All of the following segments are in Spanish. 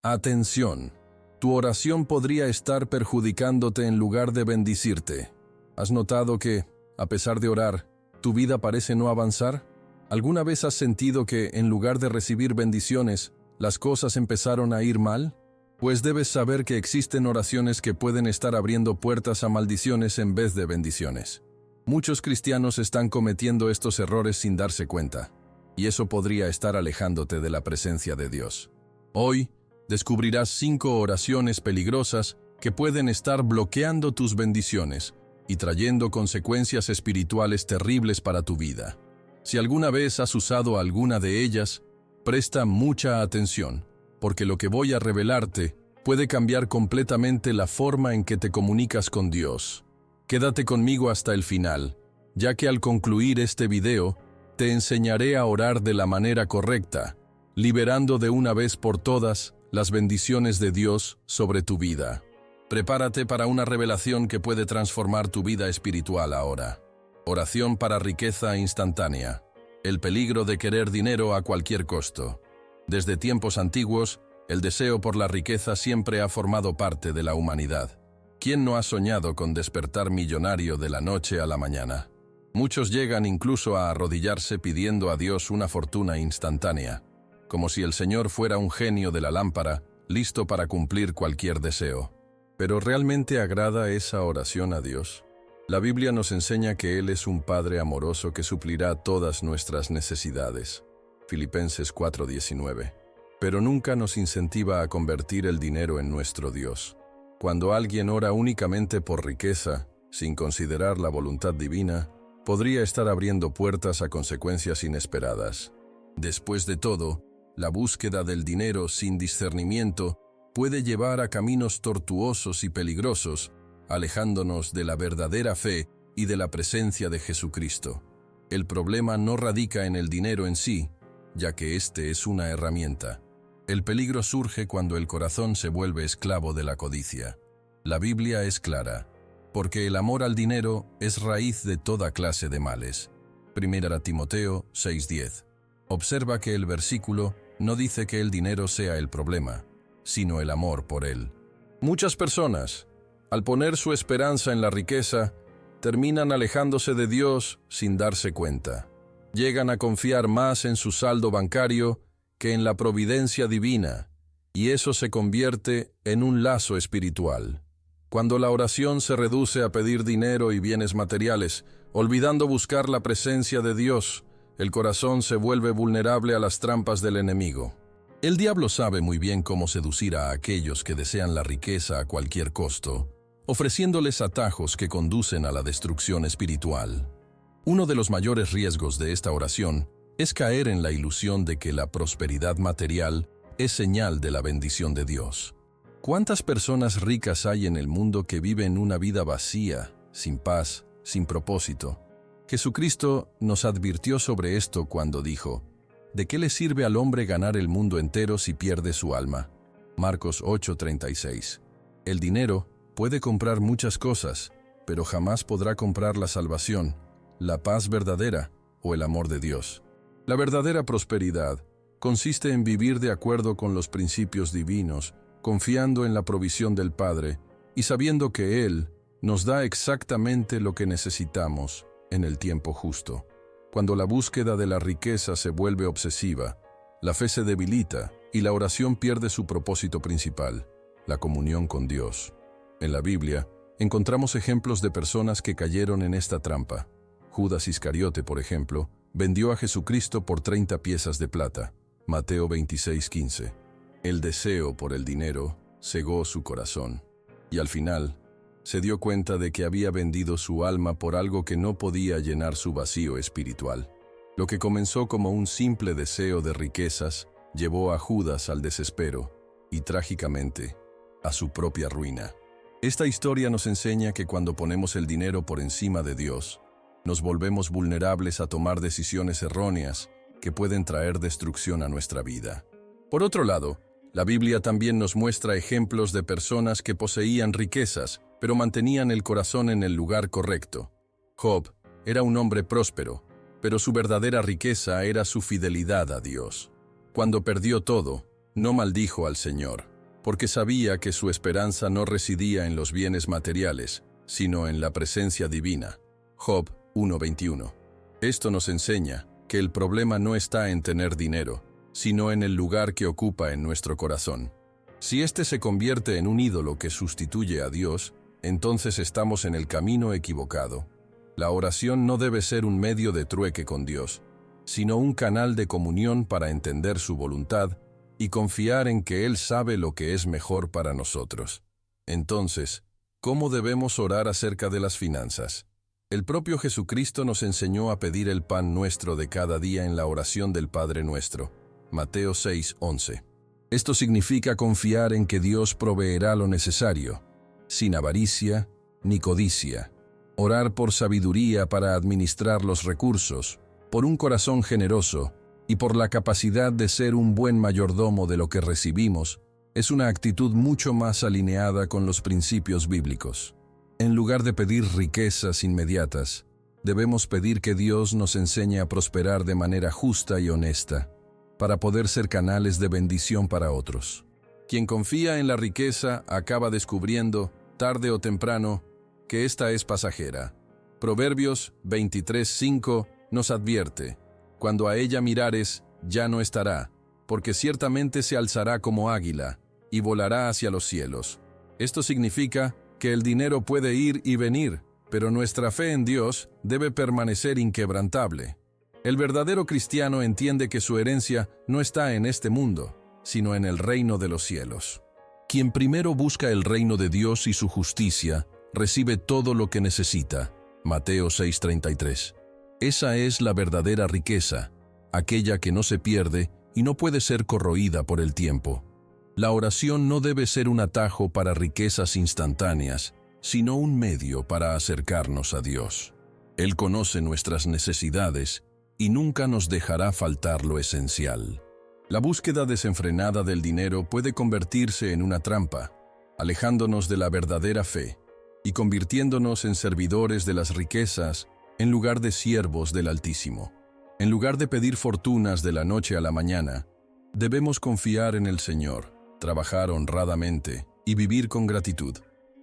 Atención. Tu oración podría estar perjudicándote en lugar de bendecirte. ¿Has notado que, a pesar de orar, tu vida parece no avanzar? ¿Alguna vez has sentido que, en lugar de recibir bendiciones, las cosas empezaron a ir mal? Pues debes saber que existen oraciones que pueden estar abriendo puertas a maldiciones en vez de bendiciones. Muchos cristianos están cometiendo estos errores sin darse cuenta, y eso podría estar alejándote de la presencia de Dios. Hoy, descubrirás 5 oraciones peligrosas que pueden estar bloqueando tus bendiciones y trayendo consecuencias espirituales terribles para tu vida. Si alguna vez has usado alguna de ellas, presta mucha atención, porque lo que voy a revelarte puede cambiar completamente la forma en que te comunicas con Dios. Quédate conmigo hasta el final, ya que al concluir este video, te enseñaré a orar de la manera correcta, liberando de una vez por todas las bendiciones de Dios sobre tu vida. Prepárate para una revelación que puede transformar tu vida espiritual ahora. Oración para riqueza instantánea. El peligro de querer dinero a cualquier costo. Desde tiempos antiguos, el deseo por la riqueza siempre ha formado parte de la humanidad. ¿Quién no ha soñado con despertar millonario de la noche a la mañana? Muchos llegan incluso a arrodillarse pidiendo a Dios una fortuna instantánea, como si el Señor fuera un genio de la lámpara, listo para cumplir cualquier deseo. ¿Pero realmente agrada esa oración a Dios? La Biblia nos enseña que Él es un Padre amoroso que suplirá todas nuestras necesidades. Filipenses 4:19. Pero nunca nos incentiva a convertir el dinero en nuestro Dios. Cuando alguien ora únicamente por riqueza, sin considerar la voluntad divina, podría estar abriendo puertas a consecuencias inesperadas. Después de todo, la búsqueda del dinero sin discernimiento puede llevar a caminos tortuosos y peligrosos, alejándonos de la verdadera fe y de la presencia de Jesucristo. El problema no radica en el dinero en sí, ya que este es una herramienta. El peligro surge cuando el corazón se vuelve esclavo de la codicia. La Biblia es clara, porque el amor al dinero es raíz de toda clase de males. 1 Timoteo 6:10. Observa que el versículo no dice que el dinero sea el problema, sino el amor por él. Muchas personas, al poner su esperanza en la riqueza, terminan alejándose de Dios sin darse cuenta. Llegan a confiar más en su saldo bancario que en la providencia divina, y eso se convierte en un lazo espiritual. Cuando la oración se reduce a pedir dinero y bienes materiales, olvidando buscar la presencia de Dios, el corazón se vuelve vulnerable a las trampas del enemigo. El diablo sabe muy bien cómo seducir a aquellos que desean la riqueza a cualquier costo, ofreciéndoles atajos que conducen a la destrucción espiritual. Uno de los mayores riesgos de esta oración es caer en la ilusión de que la prosperidad material es señal de la bendición de Dios. ¿Cuántas personas ricas hay en el mundo que viven una vida vacía, sin paz, sin propósito? Jesucristo nos advirtió sobre esto cuando dijo: ¿de qué le sirve al hombre ganar el mundo entero si pierde su alma? Marcos 8:36. El dinero puede comprar muchas cosas, pero jamás podrá comprar la salvación, la paz verdadera o el amor de Dios. La verdadera prosperidad consiste en vivir de acuerdo con los principios divinos, confiando en la provisión del Padre y sabiendo que Él nos da exactamente lo que necesitamos en el tiempo justo. Cuando la búsqueda de la riqueza se vuelve obsesiva, la fe se debilita y la oración pierde su propósito principal, la comunión con Dios. En la Biblia, encontramos ejemplos de personas que cayeron en esta trampa. Judas Iscariote, por ejemplo, vendió a Jesucristo por 30 piezas de plata. Mateo 26:15. El deseo por el dinero cegó su corazón, y al final, se dio cuenta de que había vendido su alma por algo que no podía llenar su vacío espiritual. Lo que comenzó como un simple deseo de riquezas llevó a Judas al desespero y, trágicamente, a su propia ruina. Esta historia nos enseña que cuando ponemos el dinero por encima de Dios, nos volvemos vulnerables a tomar decisiones erróneas que pueden traer destrucción a nuestra vida. Por otro lado, la Biblia también nos muestra ejemplos de personas que poseían riquezas, pero mantenían el corazón en el lugar correcto. Job era un hombre próspero, pero su verdadera riqueza era su fidelidad a Dios. Cuando perdió todo, no maldijo al Señor, porque sabía que su esperanza no residía en los bienes materiales, sino en la presencia divina. Job 1:21. Esto nos enseña que el problema no está en tener dinero, sino en el lugar que ocupa en nuestro corazón. Si éste se convierte en un ídolo que sustituye a Dios, entonces estamos en el camino equivocado. La oración no debe ser un medio de trueque con Dios, sino un canal de comunión para entender su voluntad y confiar en que Él sabe lo que es mejor para nosotros. Entonces, ¿cómo debemos orar acerca de las finanzas? El propio Jesucristo nos enseñó a pedir el pan nuestro de cada día en la oración del Padre Nuestro. Mateo 6:11. Esto significa confiar en que Dios proveerá lo necesario, sin avaricia ni codicia. Orar por sabiduría para administrar los recursos, por un corazón generoso y por la capacidad de ser un buen mayordomo de lo que recibimos, es una actitud mucho más alineada con los principios bíblicos. En lugar de pedir riquezas inmediatas, debemos pedir que Dios nos enseñe a prosperar de manera justa y honesta, para poder ser canales de bendición para otros. Quien confía en la riqueza acaba descubriendo, tarde o temprano, que ésta es pasajera. Proverbios 23:5 nos advierte: cuando a ella mirares, ya no estará, porque ciertamente se alzará como águila, y volará hacia los cielos. Esto significa que el dinero puede ir y venir, pero nuestra fe en Dios debe permanecer inquebrantable. El verdadero cristiano entiende que su herencia no está en este mundo, sino en el reino de los cielos. Quien primero busca el reino de Dios y su justicia, recibe todo lo que necesita. Mateo 6:33. Esa es la verdadera riqueza, aquella que no se pierde y no puede ser corroída por el tiempo. La oración no debe ser un atajo para riquezas instantáneas, sino un medio para acercarnos a Dios. Él conoce nuestras necesidades y nunca nos dejará faltar lo esencial. La búsqueda desenfrenada del dinero puede convertirse en una trampa, alejándonos de la verdadera fe y convirtiéndonos en servidores de las riquezas en lugar de siervos del Altísimo. En lugar de pedir fortunas de la noche a la mañana, debemos confiar en el Señor, trabajar honradamente y vivir con gratitud,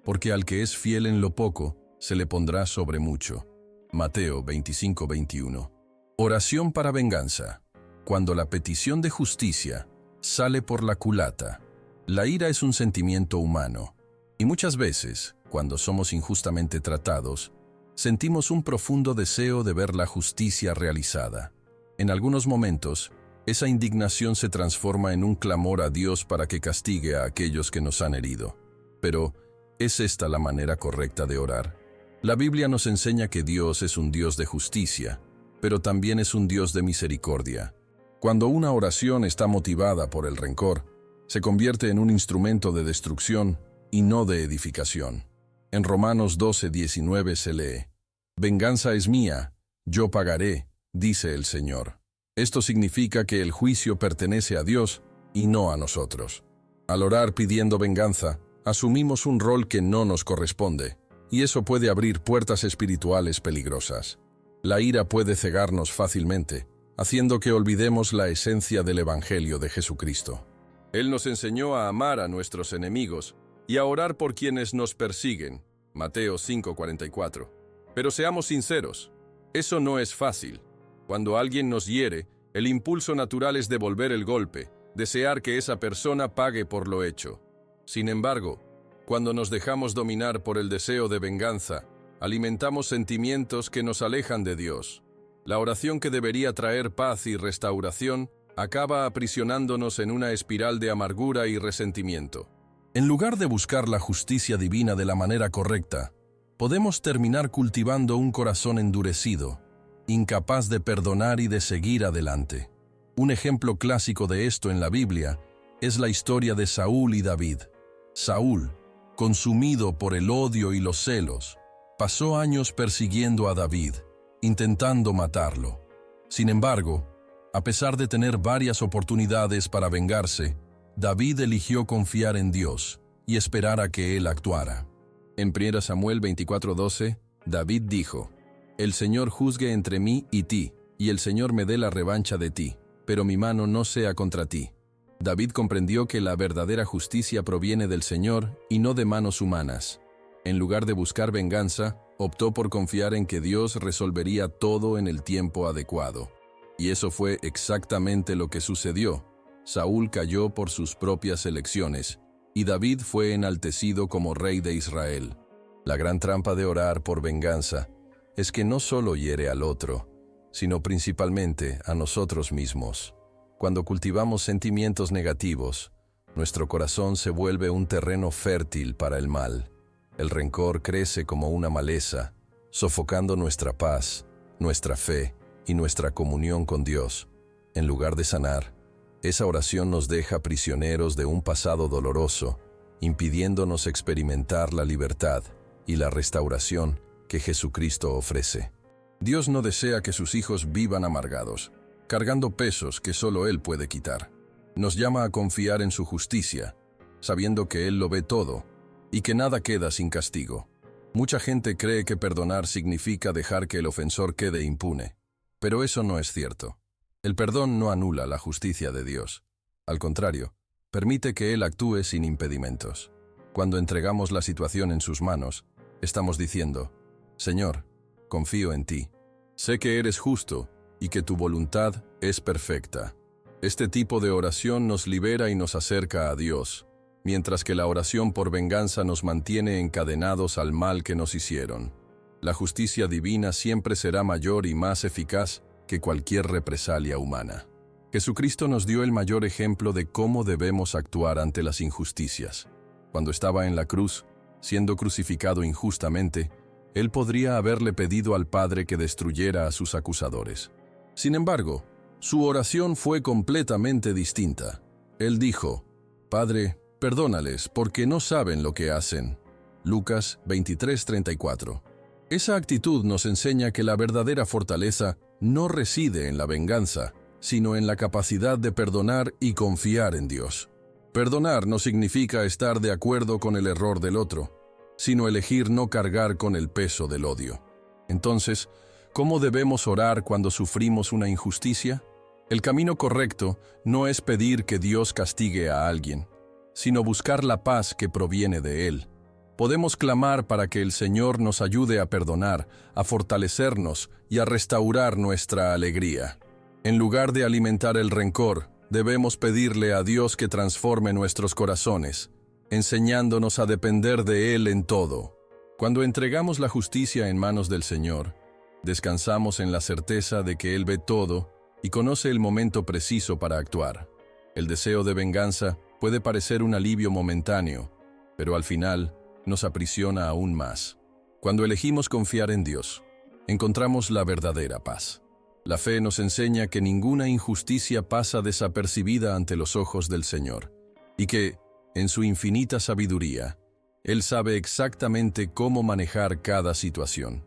porque al que es fiel en lo poco, se le pondrá sobre mucho. Mateo 25:21. Oración para venganza. Cuando la petición de justicia sale por la culata. La ira es un sentimiento humano, y muchas veces, cuando somos injustamente tratados, sentimos un profundo deseo de ver la justicia realizada. En algunos momentos, esa indignación se transforma en un clamor a Dios para que castigue a aquellos que nos han herido. Pero, ¿es esta la manera correcta de orar? La Biblia nos enseña que Dios es un Dios de justicia, pero también es un Dios de misericordia. Cuando una oración está motivada por el rencor, se convierte en un instrumento de destrucción y no de edificación. En Romanos 12:19 se lee: «Venganza es mía, yo pagaré», dice el Señor. Esto significa que el juicio pertenece a Dios y no a nosotros. Al orar pidiendo venganza, asumimos un rol que no nos corresponde, y eso puede abrir puertas espirituales peligrosas. La ira puede cegarnos fácilmente, haciendo que olvidemos la esencia del Evangelio de Jesucristo. Él nos enseñó a amar a nuestros enemigos y a orar por quienes nos persiguen. Mateo 5:44. Pero seamos sinceros, eso no es fácil. Cuando alguien nos hiere, el impulso natural es devolver el golpe, desear que esa persona pague por lo hecho. Sin embargo, cuando nos dejamos dominar por el deseo de venganza, alimentamos sentimientos que nos alejan de Dios. La oración que debería traer paz y restauración acaba aprisionándonos en una espiral de amargura y resentimiento. En lugar de buscar la justicia divina de la manera correcta, podemos terminar cultivando un corazón endurecido, incapaz de perdonar y de seguir adelante. Un ejemplo clásico de esto en la Biblia es la historia de Saúl y David. Saúl, consumido por el odio y los celos, pasó años persiguiendo a David, intentando matarlo. Sin embargo, a pesar de tener varias oportunidades para vengarse, David eligió confiar en Dios y esperar a que Él actuara. En 1 Samuel 24:12, David dijo: «El Señor juzgue entre mí y ti, y el Señor me dé la revancha de ti, pero mi mano no sea contra ti». David comprendió que la verdadera justicia proviene del Señor y no de manos humanas. En lugar de buscar venganza, optó por confiar en que Dios resolvería todo en el tiempo adecuado. Y eso fue exactamente lo que sucedió. Saúl cayó por sus propias elecciones, y David fue enaltecido como rey de Israel. La gran trampa de orar por venganza es que no solo hiere al otro, sino principalmente a nosotros mismos. Cuando cultivamos sentimientos negativos, nuestro corazón se vuelve un terreno fértil para el mal. El rencor crece como una maleza, sofocando nuestra paz, nuestra fe y nuestra comunión con Dios. En lugar de sanar, esa oración nos deja prisioneros de un pasado doloroso, impidiéndonos experimentar la libertad y la restauración que Jesucristo ofrece. Dios no desea que sus hijos vivan amargados, cargando pesos que solo Él puede quitar. Nos llama a confiar en su justicia, sabiendo que Él lo ve todo y que nada queda sin castigo. Mucha gente cree que perdonar significa dejar que el ofensor quede impune, pero eso no es cierto. El perdón no anula la justicia de Dios. Al contrario, permite que Él actúe sin impedimentos. Cuando entregamos la situación en sus manos, estamos diciendo: Señor, confío en ti. Sé que eres justo y que tu voluntad es perfecta. Este tipo de oración nos libera y nos acerca a Dios, mientras que la oración por venganza nos mantiene encadenados al mal que nos hicieron. La justicia divina siempre será mayor y más eficaz que cualquier represalia humana. Jesucristo nos dio el mayor ejemplo de cómo debemos actuar ante las injusticias. Cuando estaba en la cruz, siendo crucificado injustamente, Él podría haberle pedido al Padre que destruyera a sus acusadores. Sin embargo, su oración fue completamente distinta. Él dijo: Padre, perdónales, porque no saben lo que hacen. Lucas 23:34. Esa actitud nos enseña que la verdadera fortaleza no reside en la venganza, sino en la capacidad de perdonar y confiar en Dios. Perdonar no significa estar de acuerdo con el error del otro, sino elegir no cargar con el peso del odio. Entonces, ¿cómo debemos orar cuando sufrimos una injusticia? El camino correcto no es pedir que Dios castigue a alguien, sino buscar la paz que proviene de Él. Podemos clamar para que el Señor nos ayude a perdonar, a fortalecernos y a restaurar nuestra alegría. En lugar de alimentar el rencor, debemos pedirle a Dios que transforme nuestros corazones, enseñándonos a depender de Él en todo. Cuando entregamos la justicia en manos del Señor, descansamos en la certeza de que Él ve todo y conoce el momento preciso para actuar. El deseo de venganza puede parecer un alivio momentáneo, pero al final nos aprisiona aún más. Cuando elegimos confiar en Dios, encontramos la verdadera paz. La fe nos enseña que ninguna injusticia pasa desapercibida ante los ojos del Señor, y que, en su infinita sabiduría, Él sabe exactamente cómo manejar cada situación.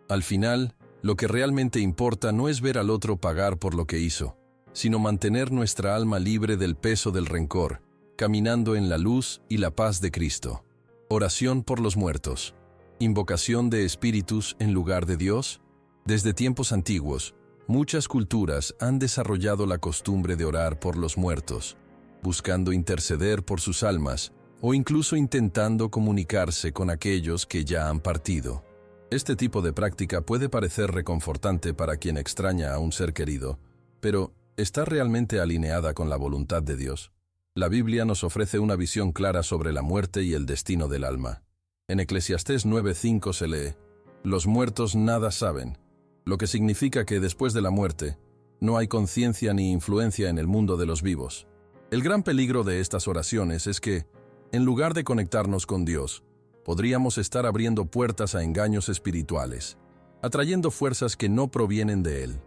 Al final, lo que realmente importa no es ver al otro pagar por lo que hizo, sino mantener nuestra alma libre del peso del rencor, caminando en la luz y la paz de Cristo. Oración por los muertos. Invocación de espíritus en lugar de Dios. Desde tiempos antiguos, muchas culturas han desarrollado la costumbre de orar por los muertos, buscando interceder por sus almas o incluso intentando comunicarse con aquellos que ya han partido. Este tipo de práctica puede parecer reconfortante para quien extraña a un ser querido, pero ¿está realmente alineada con la voluntad de Dios? La Biblia nos ofrece una visión clara sobre la muerte y el destino del alma. En Eclesiastés 9:5 se lee: «Los muertos nada saben», lo que significa que después de la muerte, no hay conciencia ni influencia en el mundo de los vivos. El gran peligro de estas oraciones es que, en lugar de conectarnos con Dios, podríamos estar abriendo puertas a engaños espirituales, atrayendo fuerzas que no provienen de Él.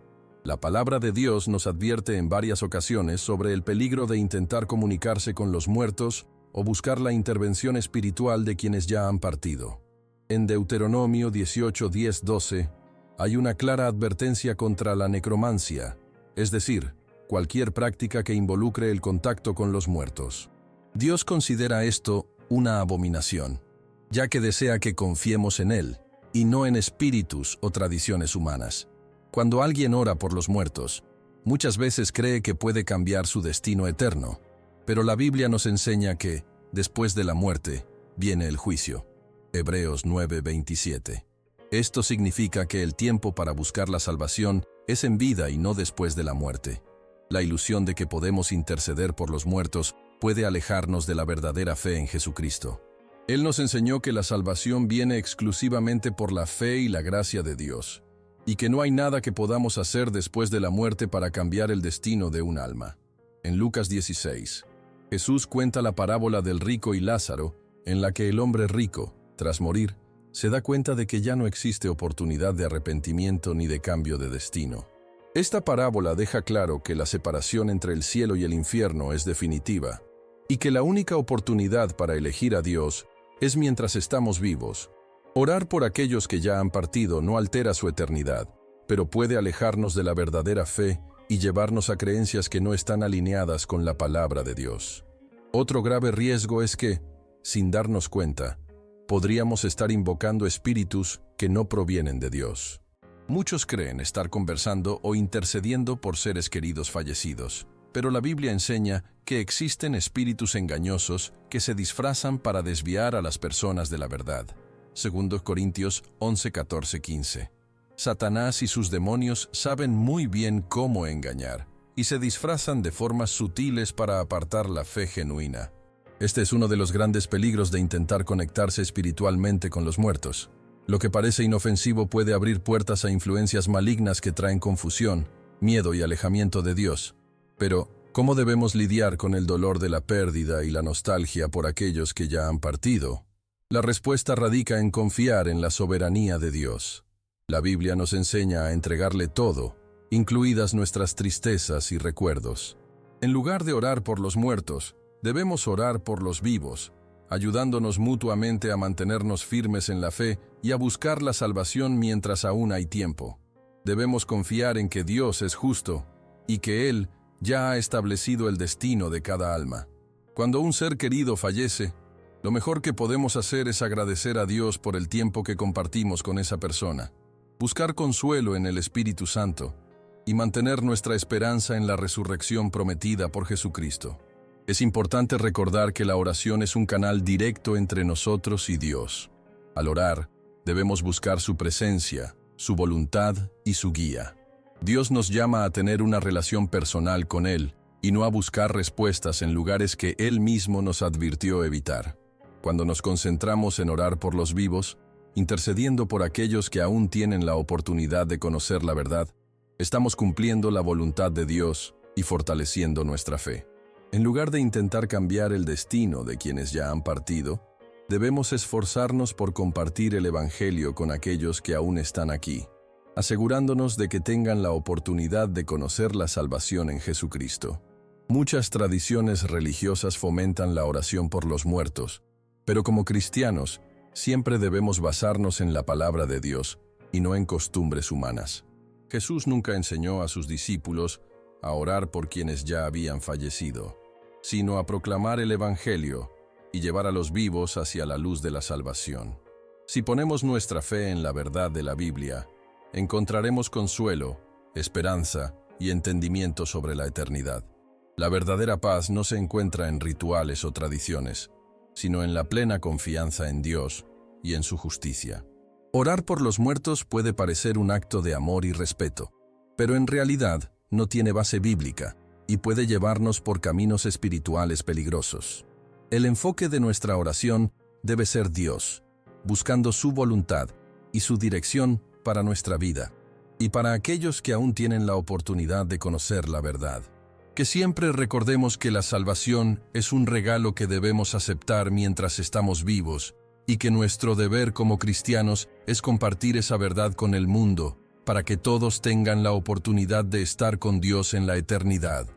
La palabra de Dios nos advierte en varias ocasiones sobre el peligro de intentar comunicarse con los muertos o buscar la intervención espiritual de quienes ya han partido. En Deuteronomio 18:10-12 hay una clara advertencia contra la necromancia, es decir, cualquier práctica que involucre el contacto con los muertos. Dios considera esto una abominación, ya que desea que confiemos en Él, y no en espíritus o tradiciones humanas. Cuando alguien ora por los muertos, muchas veces cree que puede cambiar su destino eterno. Pero la Biblia nos enseña que, después de la muerte, viene el juicio. Hebreos 9:27. Esto significa que el tiempo para buscar la salvación es en vida y no después de la muerte. La ilusión de que podemos interceder por los muertos puede alejarnos de la verdadera fe en Jesucristo. Él nos enseñó que la salvación viene exclusivamente por la fe y la gracia de Dios, y que no hay nada que podamos hacer después de la muerte para cambiar el destino de un alma. En Lucas 16, Jesús cuenta la parábola del rico y Lázaro, en la que el hombre rico, tras morir, se da cuenta de que ya no existe oportunidad de arrepentimiento ni de cambio de destino. Esta parábola deja claro que la separación entre el cielo y el infierno es definitiva, y que la única oportunidad para elegir a Dios es mientras estamos vivos. Orar por aquellos que ya han partido no altera su eternidad, pero puede alejarnos de la verdadera fe y llevarnos a creencias que no están alineadas con la palabra de Dios. Otro grave riesgo es que, sin darnos cuenta, podríamos estar invocando espíritus que no provienen de Dios. Muchos creen estar conversando o intercediendo por seres queridos fallecidos, pero la Biblia enseña que existen espíritus engañosos que se disfrazan para desviar a las personas de la verdad. 2 Corintios 11, 14, 15. Satanás y sus demonios saben muy bien cómo engañar, y se disfrazan de formas sutiles para apartar la fe genuina. Este es uno de los grandes peligros de intentar conectarse espiritualmente con los muertos. Lo que parece inofensivo puede abrir puertas a influencias malignas que traen confusión, miedo y alejamiento de Dios. Pero, ¿cómo debemos lidiar con el dolor de la pérdida y la nostalgia por aquellos que ya han partido? La respuesta radica en confiar en la soberanía de Dios. La Biblia nos enseña a entregarle todo, incluidas nuestras tristezas y recuerdos. En lugar de orar por los muertos, debemos orar por los vivos, ayudándonos mutuamente a mantenernos firmes en la fe y a buscar la salvación mientras aún hay tiempo. Debemos confiar en que Dios es justo y que Él ya ha establecido el destino de cada alma. Cuando un ser querido fallece, lo mejor que podemos hacer es agradecer a Dios por el tiempo que compartimos con esa persona, buscar consuelo en el Espíritu Santo y mantener nuestra esperanza en la resurrección prometida por Jesucristo. Es importante recordar que la oración es un canal directo entre nosotros y Dios. Al orar, debemos buscar su presencia, su voluntad y su guía. Dios nos llama a tener una relación personal con Él y no a buscar respuestas en lugares que Él mismo nos advirtió evitar. Cuando nos concentramos en orar por los vivos, intercediendo por aquellos que aún tienen la oportunidad de conocer la verdad, estamos cumpliendo la voluntad de Dios y fortaleciendo nuestra fe. En lugar de intentar cambiar el destino de quienes ya han partido, debemos esforzarnos por compartir el Evangelio con aquellos que aún están aquí, asegurándonos de que tengan la oportunidad de conocer la salvación en Jesucristo. Muchas tradiciones religiosas fomentan la oración por los muertos, pero como cristianos, siempre debemos basarnos en la palabra de Dios y no en costumbres humanas. Jesús nunca enseñó a sus discípulos a orar por quienes ya habían fallecido, sino a proclamar el Evangelio y llevar a los vivos hacia la luz de la salvación. Si ponemos nuestra fe en la verdad de la Biblia, encontraremos consuelo, esperanza y entendimiento sobre la eternidad. La verdadera paz no se encuentra en rituales o tradiciones, sino en la plena confianza en Dios y en su justicia. Orar por los muertos puede parecer un acto de amor y respeto, pero en realidad no tiene base bíblica y puede llevarnos por caminos espirituales peligrosos. El enfoque de nuestra oración debe ser Dios, buscando su voluntad y su dirección para nuestra vida, y para aquellos que aún tienen la oportunidad de conocer la verdad. Que siempre recordemos que la salvación es un regalo que debemos aceptar mientras estamos vivos, y que nuestro deber como cristianos es compartir esa verdad con el mundo, para que todos tengan la oportunidad de estar con Dios en la eternidad.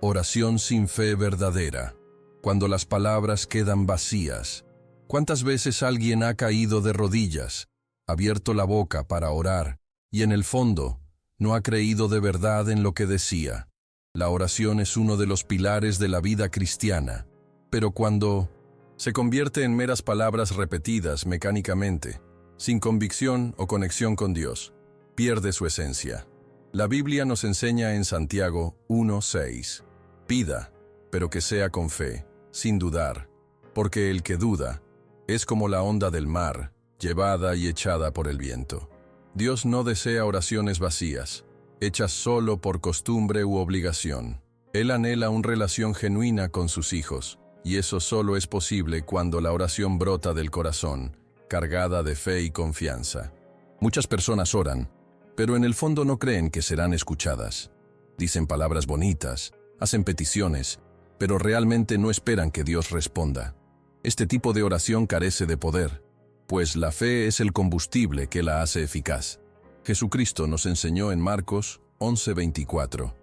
Oración sin fe verdadera. Cuando las palabras quedan vacías. ¿Cuántas veces alguien ha caído de rodillas, abierto la boca para orar, y en el fondo no ha creído de verdad en lo que decía? La oración es uno de los pilares de la vida cristiana, pero cuando se convierte en meras palabras repetidas mecánicamente, sin convicción o conexión con Dios, pierde su esencia. La Biblia nos enseña en Santiago 1:6: pida, pero que sea con fe, sin dudar, porque el que duda es como la onda del mar, llevada y echada por el viento. Dios no desea oraciones vacías, hechas solo por costumbre u obligación. Él anhela una relación genuina con sus hijos, y eso solo es posible cuando la oración brota del corazón, cargada de fe y confianza. Muchas personas oran, pero en el fondo no creen que serán escuchadas. Dicen palabras bonitas, hacen peticiones, pero realmente no esperan que Dios responda. Este tipo de oración carece de poder, pues la fe es el combustible que la hace eficaz. Jesucristo nos enseñó en Marcos 11:24.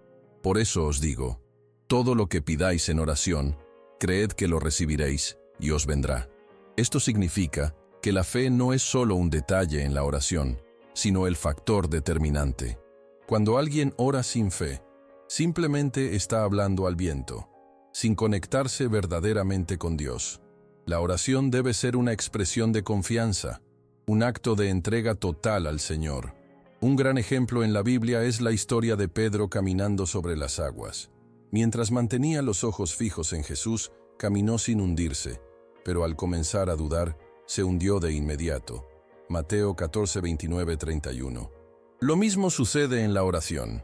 Por eso os digo, todo lo que pidáis en oración, creed que lo recibiréis y os vendrá. Esto significa que la fe no es solo un detalle en la oración, sino el factor determinante. Cuando alguien ora sin fe, simplemente está hablando al viento, sin conectarse verdaderamente con Dios. La oración debe ser una expresión de confianza, un acto de entrega total al Señor. Un gran ejemplo en la Biblia es la historia de Pedro caminando sobre las aguas. Mientras mantenía los ojos fijos en Jesús, caminó sin hundirse, pero al comenzar a dudar, se hundió de inmediato. Mateo 14:29-31. Lo mismo sucede en la oración.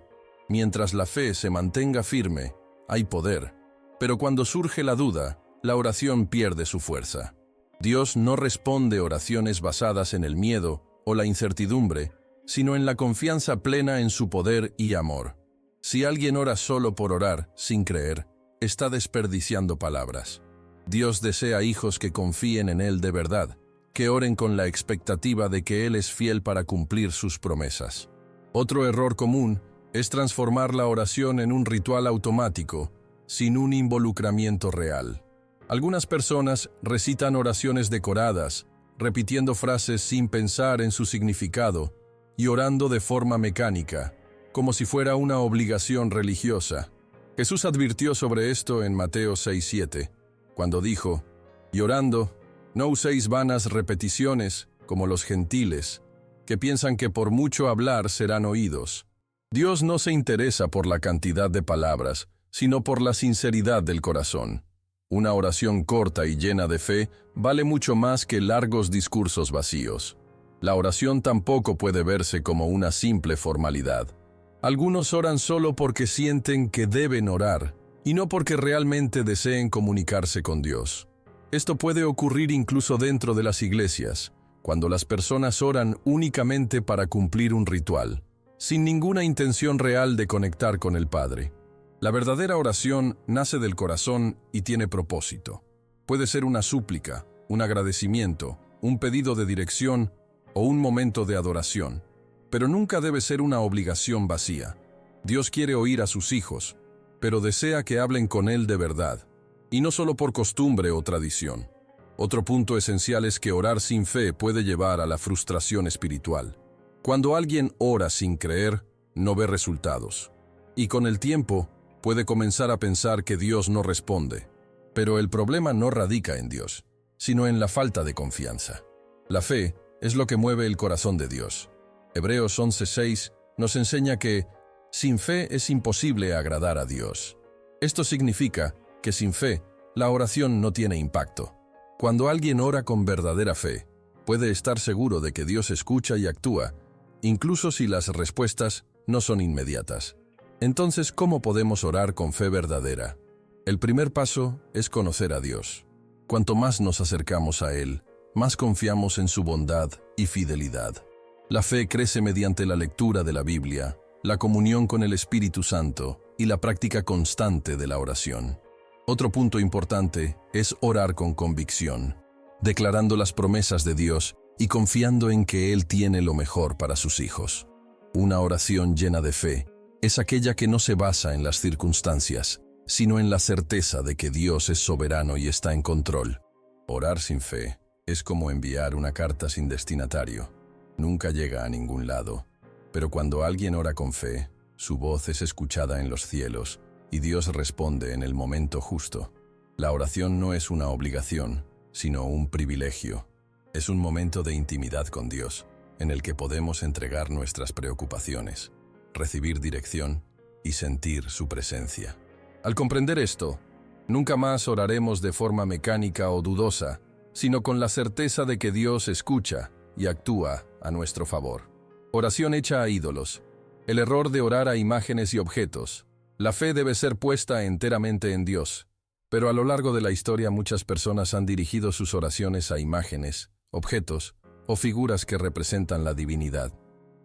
Mientras la fe se mantenga firme, hay poder, pero cuando surge la duda, la oración pierde su fuerza. Dios no responde oraciones basadas en el miedo o la incertidumbre, sino en la confianza plena en su poder y amor. Si alguien ora solo por orar, sin creer, está desperdiciando palabras. Dios desea hijos que confíen en Él de verdad, que oren con la expectativa de que Él es fiel para cumplir sus promesas. Otro error común es transformar la oración en un ritual automático, sin un involucramiento real. Algunas personas recitan oraciones decoradas, repitiendo frases sin pensar en su significado y orando de forma mecánica, como si fuera una obligación religiosa. Jesús advirtió sobre esto en Mateo 6:7, cuando dijo, «Y orando, no uséis vanas repeticiones como los gentiles, que piensan que por mucho hablar serán oídos». Dios no se interesa por la cantidad de palabras, sino por la sinceridad del corazón. Una oración corta y llena de fe vale mucho más que largos discursos vacíos. La oración tampoco puede verse como una simple formalidad. Algunos oran solo porque sienten que deben orar, y no porque realmente deseen comunicarse con Dios. Esto puede ocurrir incluso dentro de las iglesias, cuando las personas oran únicamente para cumplir un ritual, sin ninguna intención real de conectar con el Padre. La verdadera oración nace del corazón y tiene propósito. Puede ser una súplica, un agradecimiento, un pedido de dirección o un momento de adoración, pero nunca debe ser una obligación vacía. Dios quiere oír a sus hijos, pero desea que hablen con Él de verdad, y no solo por costumbre o tradición. Otro punto esencial es que orar sin fe puede llevar a la frustración espiritual. Cuando alguien ora sin creer, no ve resultados, y con el tiempo puede comenzar a pensar que Dios no responde. Pero el problema no radica en Dios, sino en la falta de confianza. La fe es lo que mueve el corazón de Dios. Hebreos 11:6 nos enseña que sin fe es imposible agradar a Dios. Esto significa que sin fe, la oración no tiene impacto. Cuando alguien ora con verdadera fe, puede estar seguro de que Dios escucha y actúa, incluso si las respuestas no son inmediatas. Entonces, ¿cómo podemos orar con fe verdadera? El primer paso es conocer a Dios. Cuanto más nos acercamos a Él, más confiamos en su bondad y fidelidad. La fe crece mediante la lectura de la Biblia, la comunión con el Espíritu Santo y la práctica constante de la oración. Otro punto importante es orar con convicción, declarando las promesas de Dios y confiando en que Él tiene lo mejor para sus hijos. Una oración llena de fe es aquella que no se basa en las circunstancias, sino en la certeza de que Dios es soberano y está en control. Orar sin fe es como enviar una carta sin destinatario. Nunca llega a ningún lado. Pero cuando alguien ora con fe, su voz es escuchada en los cielos y Dios responde en el momento justo. La oración no es una obligación, sino un privilegio. Es un momento de intimidad con Dios, en el que podemos entregar nuestras preocupaciones, recibir dirección y sentir su presencia. Al comprender esto, Nunca más oraremos de forma mecánica o dudosa, sino con la certeza de que Dios escucha y actúa a nuestro favor. Oración hecha a ídolos. El error de orar a imágenes y objetos. La fe debe ser puesta enteramente en Dios, pero a lo largo de la historia muchas personas han dirigido sus oraciones a imágenes, objetos o figuras que representan la divinidad.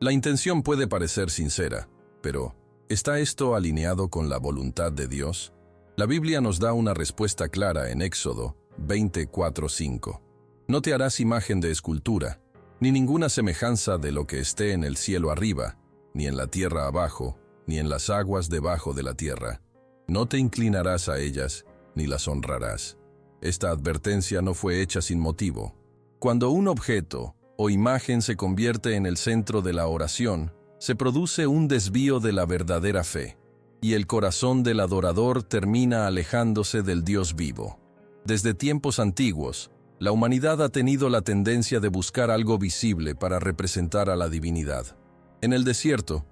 La intención puede parecer sincera, pero ¿está esto alineado con la voluntad de Dios? La Biblia nos da una respuesta clara en Éxodo 24:5. No te harás imagen de escultura, ni ninguna semejanza de lo que esté en el cielo arriba, ni en la tierra abajo, ni en las aguas debajo de la tierra. No te inclinarás a ellas, ni las honrarás. Esta advertencia no fue hecha sin motivo. Cuando un objeto o imagen se convierte en el centro de la oración, se produce un desvío de la verdadera fe, y el corazón del adorador termina alejándose del Dios vivo. Desde tiempos antiguos, la humanidad ha tenido la tendencia de buscar algo visible para representar a la divinidad. En el desierto,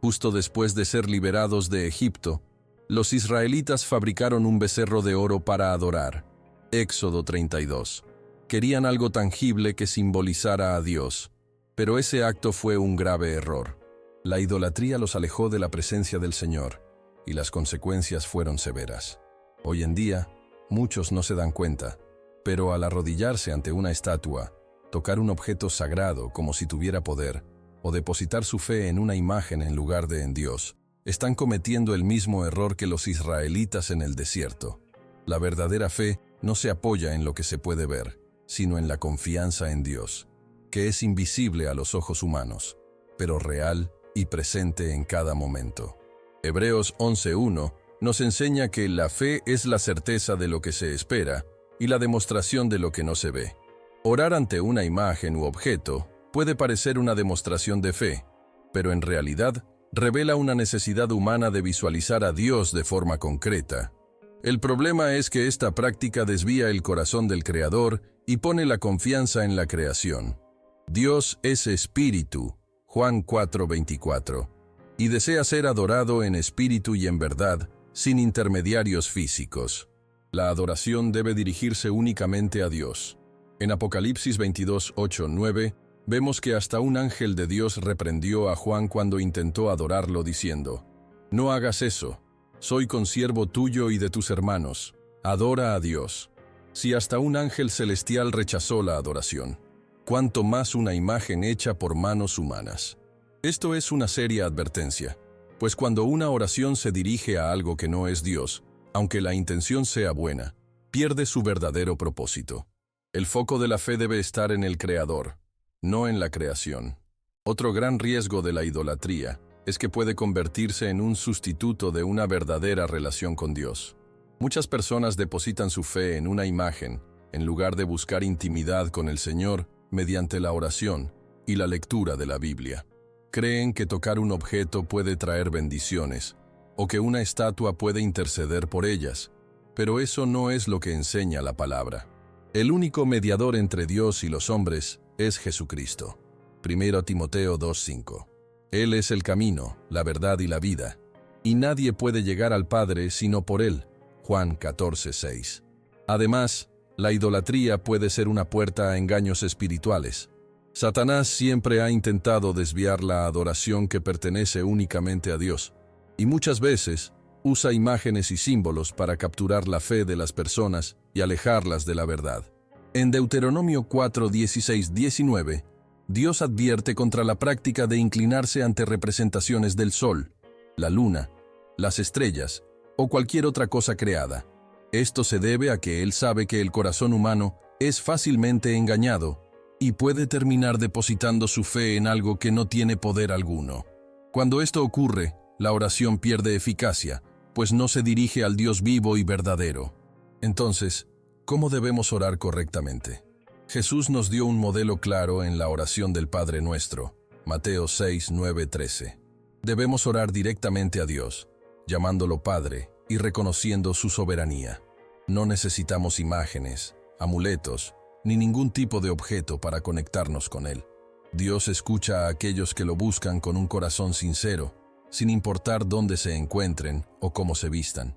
justo después de ser liberados de Egipto, los israelitas fabricaron un becerro de oro para adorar. Éxodo 32. Querían algo tangible que simbolizara a Dios, pero ese acto fue un grave error. La idolatría los alejó de la presencia del Señor, y las consecuencias fueron severas. Hoy en día, muchos no se dan cuenta, pero al arrodillarse ante una estatua, tocar un objeto sagrado como si tuviera poder, o depositar su fe en una imagen en lugar de en Dios, están cometiendo el mismo error que los israelitas en el desierto. La verdadera fe no se apoya en lo que se puede ver, sino en la confianza en Dios, que es invisible a los ojos humanos, pero real y presente en cada momento. Hebreos 11:1 nos enseña que la fe es la certeza de lo que se espera y la demostración de lo que no se ve. Orar ante una imagen u objeto puede parecer una demostración de fe, pero en realidad revela una necesidad humana de visualizar a Dios de forma concreta. El problema es que esta práctica desvía el corazón del Creador y pone la confianza en la creación. Dios es espíritu, Juan 4:24, y desea ser adorado en espíritu y en verdad, sin intermediarios físicos. La adoración debe dirigirse únicamente a Dios. En Apocalipsis 22:8-9, vemos que hasta un ángel de Dios reprendió a Juan cuando intentó adorarlo diciendo: «No hagas eso, soy consiervo tuyo y de tus hermanos, adora a Dios». Si hasta un ángel celestial rechazó la adoración, ¿cuánto más una imagen hecha por manos humanas? Esto es una seria advertencia, pues cuando una oración se dirige a algo que no es Dios, aunque la intención sea buena, pierde su verdadero propósito. El foco de la fe debe estar en el Creador, no en la creación. Otro gran riesgo de la idolatría es que puede convertirse en un sustituto de una verdadera relación con Dios. Muchas personas depositan su fe en una imagen, en lugar de buscar intimidad con el Señor mediante la oración y la lectura de la Biblia. Creen que tocar un objeto puede traer bendiciones, o que una estatua puede interceder por ellas, pero eso no es lo que enseña la palabra. El único mediador entre Dios y los hombres es Jesucristo. 1 Timoteo 2:5. Él es el camino, la verdad y la vida, y nadie puede llegar al Padre sino por Él. Juan 14:6. Además, la idolatría puede ser una puerta a engaños espirituales. Satanás siempre ha intentado desviar la adoración que pertenece únicamente a Dios, y muchas veces usa imágenes y símbolos para capturar la fe de las personas y alejarlas de la verdad. En Deuteronomio 4:16-19, Dios advierte contra la práctica de inclinarse ante representaciones del sol, la luna, las estrellas o cualquier otra cosa creada. Esto se debe a que Él sabe que el corazón humano es fácilmente engañado y puede terminar depositando su fe en algo que no tiene poder alguno. Cuando esto ocurre, la oración pierde eficacia, pues no se dirige al Dios vivo y verdadero. Entonces, ¿cómo debemos orar correctamente? Jesús nos dio un modelo claro en la oración del Padre Nuestro, Mateo 6:9-13. Debemos orar directamente a Dios, llamándolo Padre y reconociendo su soberanía. No necesitamos imágenes, amuletos, ni ningún tipo de objeto para conectarnos con Él. Dios escucha a aquellos que lo buscan con un corazón sincero, sin importar dónde se encuentren o cómo se vistan.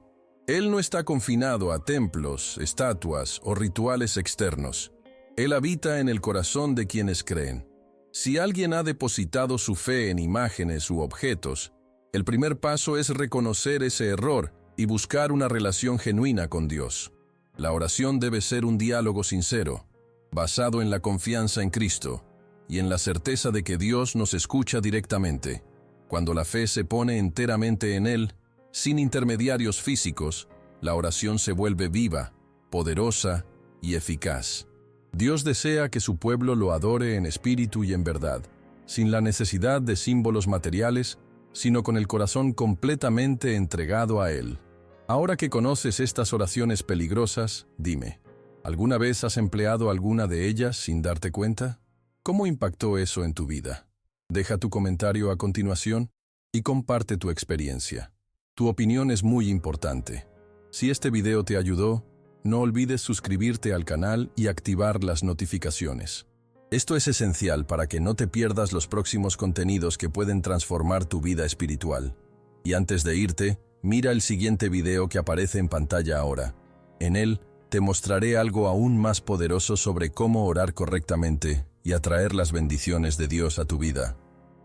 Él no está confinado a templos, estatuas o rituales externos. Él habita en el corazón de quienes creen. Si alguien ha depositado su fe en imágenes u objetos, el primer paso es reconocer ese error y buscar una relación genuina con Dios. La oración debe ser un diálogo sincero, basado en la confianza en Cristo y en la certeza de que Dios nos escucha directamente. Cuando la fe se pone enteramente en Él, sin intermediarios físicos, la oración se vuelve viva, poderosa y eficaz. Dios desea que su pueblo lo adore en espíritu y en verdad, sin la necesidad de símbolos materiales, sino con el corazón completamente entregado a Él. Ahora que conoces estas oraciones peligrosas, dime, ¿alguna vez has empleado alguna de ellas sin darte cuenta? ¿Cómo impactó eso en tu vida? Deja tu comentario a continuación y comparte tu experiencia. Tu opinión es muy importante. Si este video te ayudó, no olvides suscribirte al canal y activar las notificaciones. Esto es esencial para que no te pierdas los próximos contenidos que pueden transformar tu vida espiritual. Y antes de irte, mira el siguiente video que aparece en pantalla ahora. En él, te mostraré algo aún más poderoso sobre cómo orar correctamente y atraer las bendiciones de Dios a tu vida.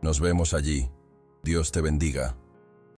Nos vemos allí. Dios te bendiga.